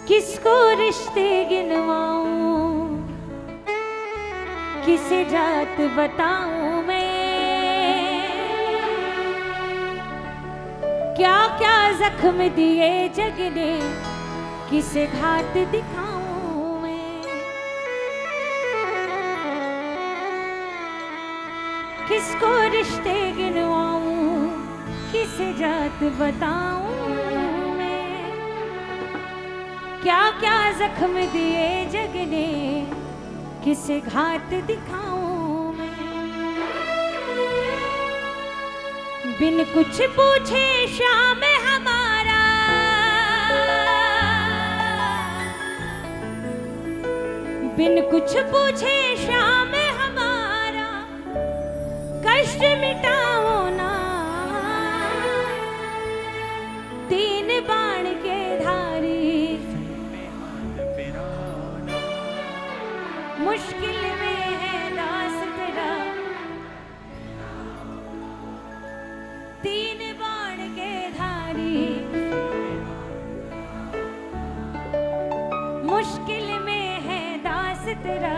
किसको रिश्ते गिनवाऊं, किसे जात बताऊं मैं, क्या क्या जख्म दिए जग ने, किसे घाट दिखाऊं मैं। किसको रिश्ते गिनवाऊं, किसे जात बताऊं मैं, क्या क्या जख्म दिए जग ने, किसे घाट दिखाऊं मैं। बिन कुछ पूछे शाम हमारा, बिन कुछ पूछे शाम हमारा, कष्ट मिटाओ ना। तीन बाण के धारी मुश्किल में है दास तेरा, तीन बाण के धारी मुश्किल में है दास तेरा,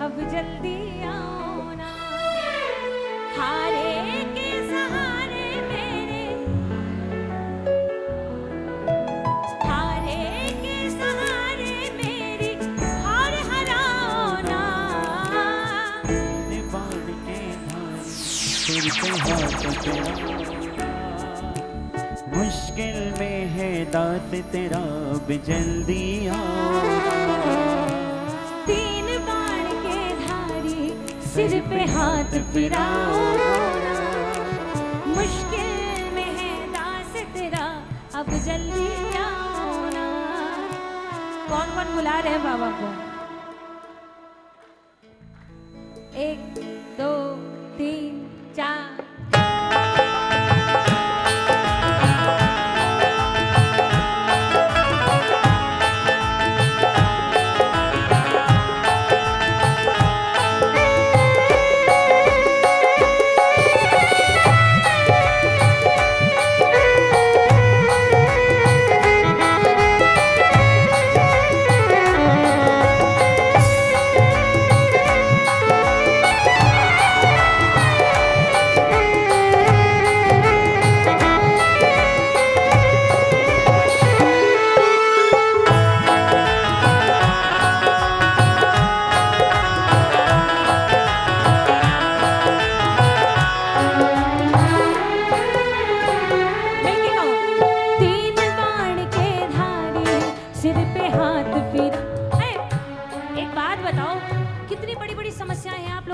अब जल्दी आओ ना। हारे के सहारे मेरे, हारे के सहारे मेरी हार हराओ ना। बाण के धार सिर पे हाथ तेरा, मुश्किल में है दात तेरा, अब जल्दी आओ। तीन बाण के धारी सिर पे हाथ फिराओ ना, मुश्किल में है दास तेरा, अब जल्दी आओ ना। कौन कौन बुला रहे हैं बाबा को? 1 2 3 4।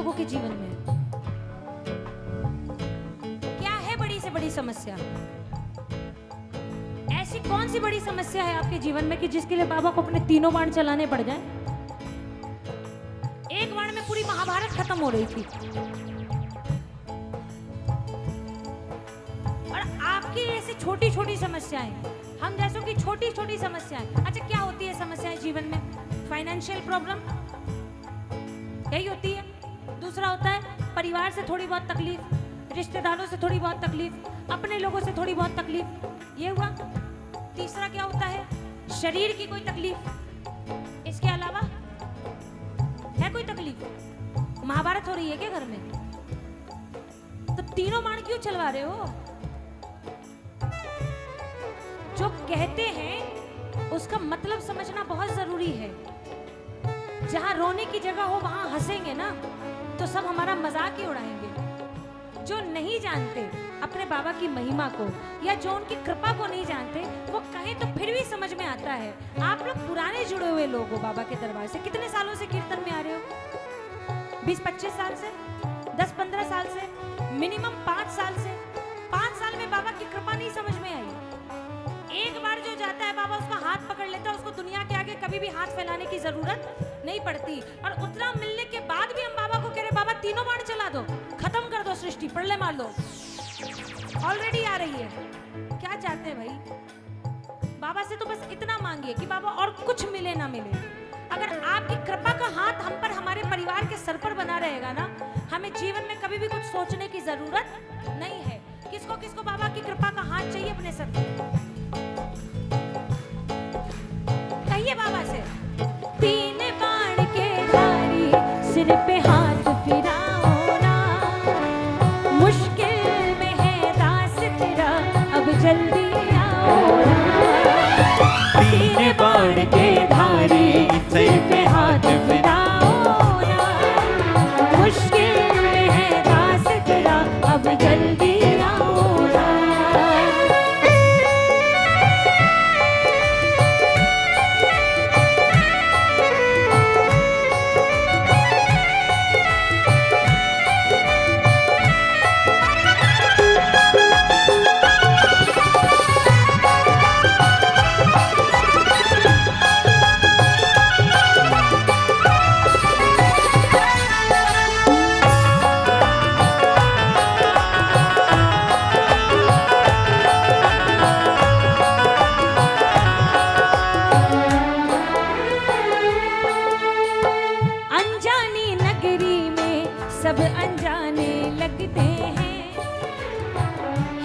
के जीवन में क्या है बड़ी से बड़ी समस्या? ऐसी कौन सी बड़ी समस्या है आपके जीवन में कि जिसके लिए बाबा को अपने तीनों बाण चलाने पड़ जाए? एक बाण में पूरी महाभारत खत्म हो रही थी और आपकी ऐसी छोटी छोटी समस्याएं, हम जैसों की छोटी छोटी समस्याएं। अच्छा, क्या होती है समस्याएं जीवन में? फाइनेंशियल प्रॉब्लम यही होती है। दूसरा होता है परिवार से थोड़ी बहुत तकलीफ, रिश्तेदारों से थोड़ी बहुत तकलीफ, अपने लोगों से थोड़ी बहुत तकलीफ, ये हुआ। तीसरा क्या होता है? शरीर की कोई तकलीफ। इसके अलावा है कोई तकलीफ? महाभारत हो रही है क्या घर में? तो तीनों बाण क्यों चलवा रहे हो? जो कहते हैं उसका मतलब समझना बहुत जरूरी है। जहां रोने की जगह हो वहां हंसेंगे ना तो सब हमारा मजाक ही उड़ाएंगे। जो नहीं जानते अपने बाबा की महिमा को या जो उनकी कृपा को नहीं जानते, वो कहे तो फिर भी समझ में आता है। आप लोग पुराने जुड़े हुए लोग हो बाबा के दरबार से। कितने सालों से कीर्तन में आ रहे हो? 20-25 साल से, 10-15 साल से, मिनिमम 5 साल से। 5 साल में बाबा की कृपा नहीं समझ में आई। एक बार जो जाता है बाबा उसका हाथ पकड़ लेता है, उसको दुनिया के आगे कभी भी हाथ फैलाने की जरूरत नहीं पड़ती। और उतना मिलने के बाद भी हम बाबा को कह रहे, बाबा तीनों बाण चला दो, खत्म कर दो सृष्टि, प्रलय मार दो। ऑलरेडी आ रही है। क्या चाहते हैं भाई? बाबा से तो बस इतना मांगिए कि बाबा और कुछ मिले ना मिले, अगर आपकी कृपा का हाथ हम पर, हमारे परिवार के सर पर बना रहेगा ना, हमें जीवन में कभी भी कुछ सोचने की जरूरत नहीं है। किसको किसको बाबा की कृपा का हाथ चाहिए अपने सर पर? कहिए बाबा से। तीन बाण के धारी सिर पे हाथ फिराओ ना, मुश्किल में है दास तेरा अब जल्दी आओ ना। तीन बाण के धारी सिर पे हाथ फिराओ ना, मुश्किल में है दास तेरा अब जल्दी आओ ना। अनजानी नगरी में सब अनजाने लगते हैं,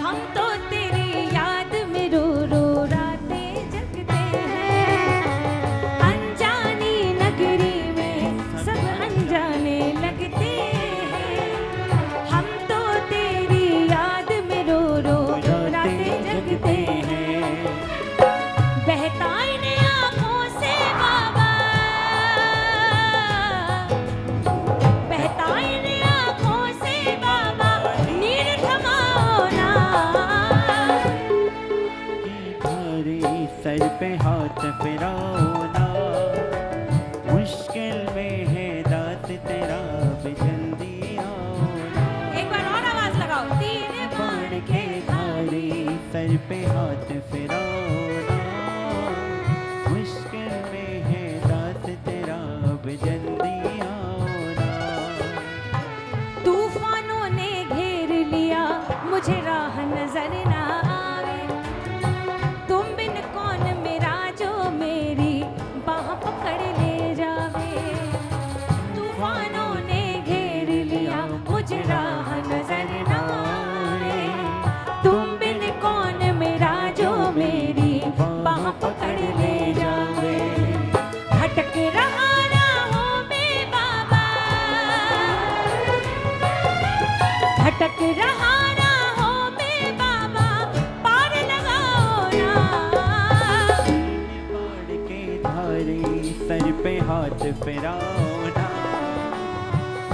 हम तो तेरी याद में रो रो रातें जगते हैं। अनजानी नगरी में सब अनजाने लगते हैं, हम तो तेरी याद में रो रो रातें जगते हैं। बहता इन आँखों से बाबा, बहता इन आँखों से बाबा, नीर थमाओ ना। धारी सर पे हाथ फिराओ ना, मुश्किल में है दात तेरा अब जल्दी आओ ना। एक बार और आवाज लगाओ। तीन बाण के धारी सर पे हाथ फिराओ ना, मुश्किल में है दात तेरा अब जल्दी आओ ना। तूफानों ने घेर लिया मुझे राह नजर ना आवे, तुम बिन कौन मेरा जो मेरी बाह पकड़ ले जावे। तूफानों ने घेर लिया मुझे राह नजर ना आवे, तुम बिन कौन मेरा जो मेरी बाह पकड़ ले जावे। भटक रहा राहों में बाबा, भटक रहा राहों में बाबा, पार लगाओ ना। बाण के धारी सर पे हाथ फिराओ ना,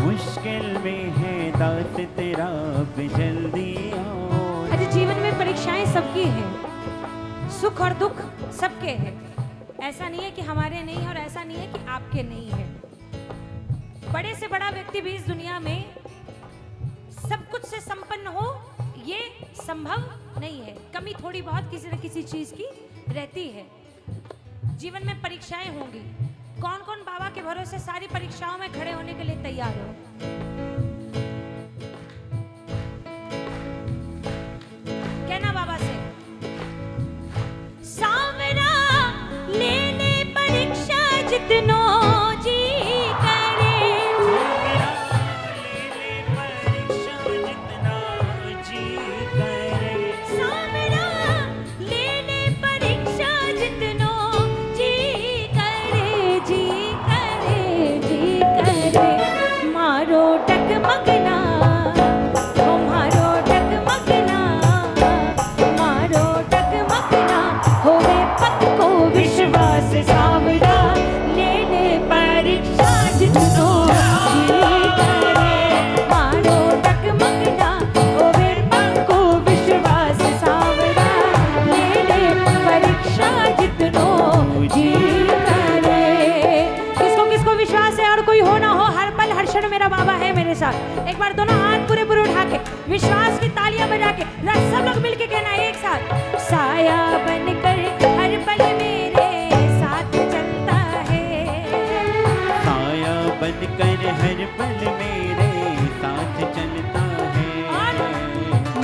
मुश्किल में है दात तेरा अब जल्दी आओ ना। अरे जीवन में परीक्षाएं सबकी हैं, सुख और दुख सबके हैं। ऐसा नहीं है कि हमारे नहीं है और ऐसा नहीं है कि आपके नहीं है। बड़े से बड़ा व्यक्ति भी इस दुनिया में सब कुछ से संपन्न हो, ये संभव नहीं है। कमी थोड़ी बहुत किसी न किसी चीज की रहती है। जीवन में परीक्षाएं होंगी। कौन कौन बाबा के भरोसे सारी परीक्षाओं में खड़े होने के लिए तैयार हो? कहना बाबा से, सामरा ले ले परीक्षा जितनो जी करे, सामरा ले ले परीक्षा जितनो जी करे, जी करे, जी करे। मारो टकमकना, ओ मारो टकमकना, मारो टकमकना, होवे पक्को विश्वास सावरा ले ले परीक्षा जितनो जी करे। मारो टकमकना, होवे पक्को विश्वास सावरा ले ले परीक्षा जितनो जी करे। किसको किसको विश्वास है और कोई हो ना हो, हर पल हर क्षण मेरा बाबा है मेरे साथ। एक बार दोनों हाथ पूरे पूरे उठा के विश्वास की तालियां बजा के सब लोग मिलके कहना है एक साथ, साया बनकर हर पल मेरे साथ चलता है, साया बनकर हर पल मेरे साथ चलता है। और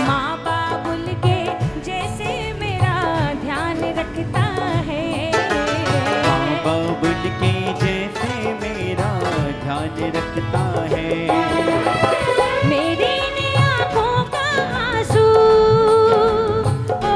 माँ बाबुल के जैसे मेरा ध्यान रखता है, माँ बाबुल के जैसे मेरा ध्यान रखता है। मेरी इन आँखों का आंसू, ओ,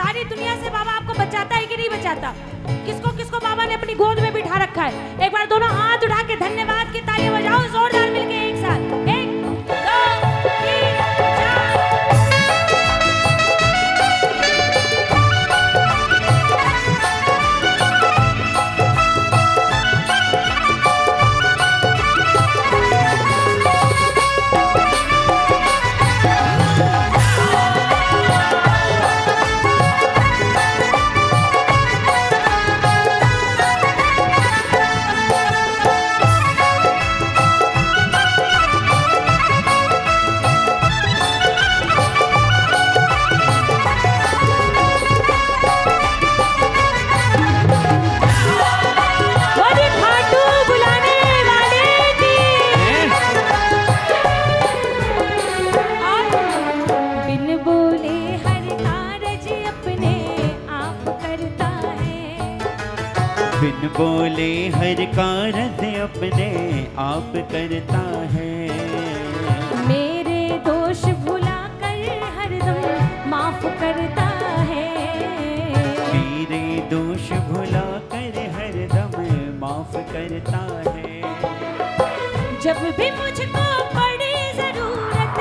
सारी दुनिया से बाबा आपको बचाता है कि नहीं बचाता? किसको किसको बाबा ने अपनी गोद में बिठा रखा है? एक बार दोनों हाथ उठा के धन्यवाद की ताली बजाओ जोरदार मिलके एक साथ। 1 2 3 बोली खाटू बुलाने वाले की। और बिन बोले हर कारज अपने आप करता है। बिन बोले हर कारज अपने आप करता है। मेरे दोष भुला कर हरदम माफ करता है। मेरे दोष भुला कर हरदम माफ करता है। जब भी मुझको पड़ी जरूरत,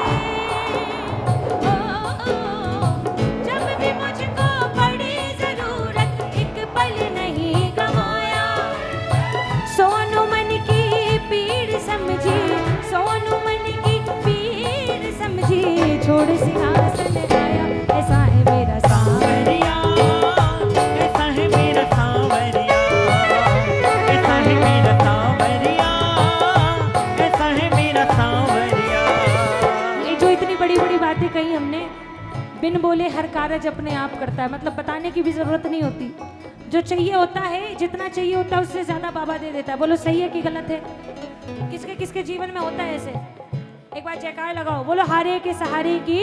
जब भी मुझको पड़ी जरूरत, एक पल नहीं गवाया। सोनू मन की पीड़ समझी, सोनू मन की पीड़ समझी, छोड़ सिंहासन आया। ऐसा है मेरा सांवरिया, ऐसा है मेरा सांवरिया, ऐसा है मेरा सांवरिया, ऐसा है मेरा सांवरिया। ये जो इतनी बड़ी बड़ी बातें कही हमने, बिन बोले हर कारज अपने आप करता है, मतलब बताने की भी जरूरत नहीं होती। जो चाहिए होता है, जितना चाहिए होता है उससे ज्यादा बाबा दे देता है। बोलो सही है कि गलत है? किसके किसके जीवन में होता है ऐसे? एक बार जयकार लगाओ, बोलो हारे के सहारे की,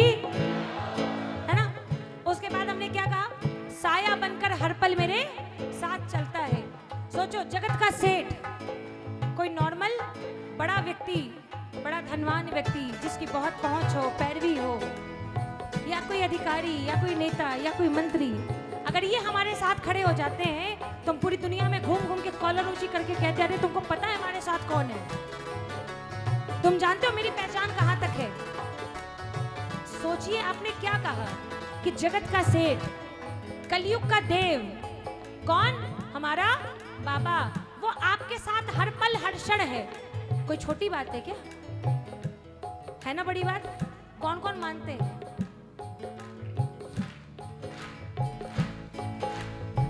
है ना? उसके बाद हमने क्या कहा? साया बनकर हर पल मेरे साथ चलता है। सोचो, जगत का सेठ, कोई नॉर्मल बड़ा व्यक्ति, बड़ा धनवान व्यक्ति जिसकी बहुत पहुंच हो, पैरवी हो, या कोई अधिकारी या कोई नेता या कोई मंत्री, अगर ये हमारे साथ खड़े हो जाते हैं तो हम पूरी दुनिया में घूम घूम के कॉलर ऊंची करके कहते हैं, अरे तुमको पता है हमारे साथ कौन है? तुम जानते हो मेरी पहचान कहां तक है? सोचिए, आपने क्या कहा कि जगत का सेठ, कलयुग का देव, कौन? हमारा बाबा। वो आपके साथ हर पल हर क्षण है। कोई छोटी बात है क्या? है ना बड़ी बात? कौन कौन मानते हैं?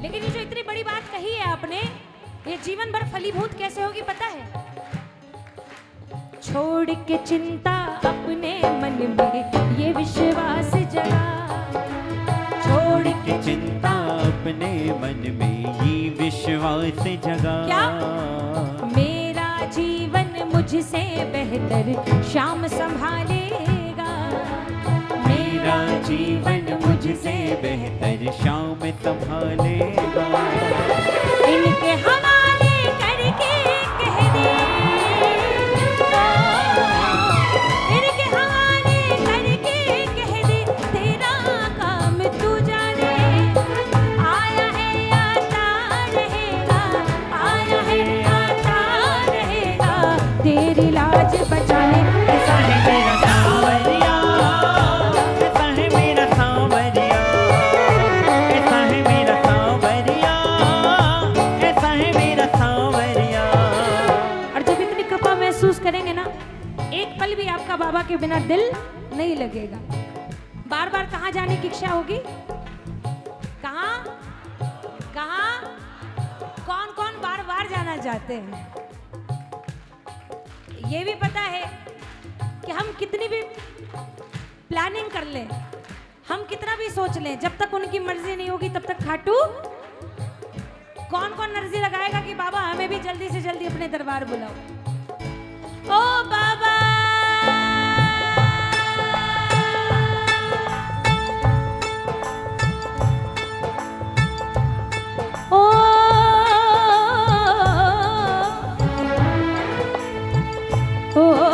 लेकिन ये जो इतनी बड़ी बात कही है आपने, ये जीवन भर फलीभूत कैसे होगी पता है? छोड़ के चिंता अपने मन में ये विश्वास जगा, छोड़ के चिंता अपने मन में ये विश्वास जगा। क्या? मेरा जीवन मुझसे बेहतर शाम संभालेगा, मेरा जीवन मुझसे बेहतर शाम संभालेगा। इनके हवाले करके कह दे, इनके हवाले करके कह दे, तेरा काम तू जाने। आया है आता रहेगा, आया है आता रहेगा, तेरी लाज बचाने। ऐसा है मेरा सांवरिया, ऐसा है मेरा सांवरिया, ऐसा है मेरा सांवरिया, ऐसा है मेरा सांवरिया। और जब इतनी कृपा महसूस करेंगे ना, एक पल भी आपका बाबा के बिना दिल नहीं लगेगा। बार बार कहाँ जाने की इच्छा होगी? कहाँ कहाँ? कौन कौन बार बार जाना चाहते हैं? ये भी पता है कि हम कितनी भी प्लानिंग कर लें, हम कितना भी सोच लें, जब तक उनकी मर्जी नहीं होगी तब तक खाटू कौन कौन अर्जी लगाएगा कि बाबा हमें भी जल्दी से जल्दी अपने दरबार बुलाओ। ओ बाबा, ओ